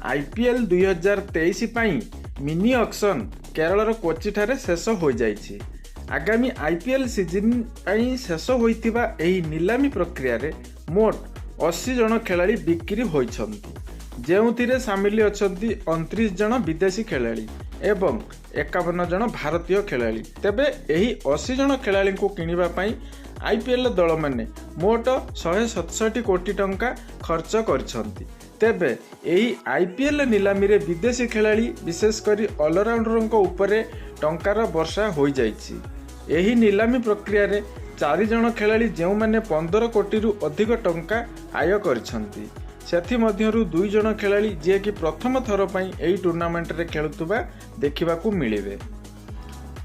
IPL 2023 ପାଇଁ mini auction Kerala Kochi ठारे शेष हो जाइछि। आगामी आईपीएल सीजन ପାଇଁ शेष होइथिबा एही नीलामी प्रक्रिया रे मोट 80 जन खेलाड़ी बिक्री होइछन्ति, जेउथिरे सामिल अछन्ति 29 जन विदेशी खेलाड़ी एवं 51 जन भारतीय खेलाड़ी। तेबे एही 80 जन खेलाड़ी को किनिबा ପାଇଁ आईपीएल दल माने मोट 167 कोटी टंका खर्च करछन्ति। तेबे एही आईपीएल नीलामी रे विदेशी खेलाड़ी विशेषकर ऑलराउंडर उपरे टंकार वर्षा हो जाइछि। एही नीलामी प्रक्रिया रे 4 जन खेलाड़ी जेउ माने 15 कोटी रु अधिक टंका आय करछन्ति, सेथि मध्यरु 2 जन खेलाड़ी जे कि प्रथम थर पई एही टूर्नामेंट रे खेलुतबा देखिबाकू मिलिबे।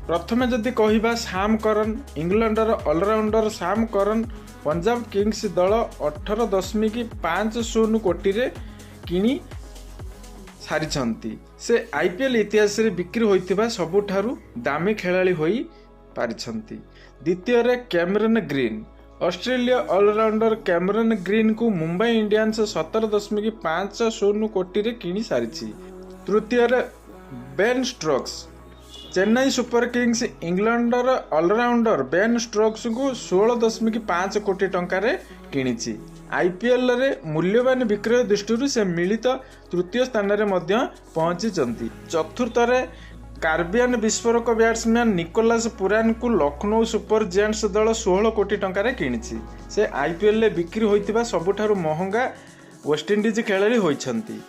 प्रथमे जदि कहिबा साम करन, इंग्लैंडर ऑलराउंडर साम करन पंजाब किंग्स दल 18.50 कोटी रे किनी सारिछन्ति। से आईपीएल इतिहास रे बिक्री होइतिबा सबुठारु दामी खेलाड़ी होई पारिछन्ति। द्वितीय रे Cameron Green, Australia allrounder Cameron Green को मुंबई इंडियंस 17.50 कोटी रे किनी सारिछि। तृतीय रे Ben Stokes, Chennai super kings इंग्लैंडर ऑलराउंडर बेन स्टोक्स को 16.5 कोटी टंका रे किनिछि। आईपीएल रे मूल्यवान विक्रय दृष्टि से मिलित तृतीय स्थान रे मध्य पहुंचीचंती। चतुर्थ रे कार्बियन विस्फोरक बैट्समैन निकोलस पुरान को लखनऊ सुपर जायंट्स दल 16 कोटी टंका रे किनिछि। से आईपीएल रे बिक्री होइतिबा सबुठारु महंगा वेस्टइंडीज खेलाड़ी होइछन्ति।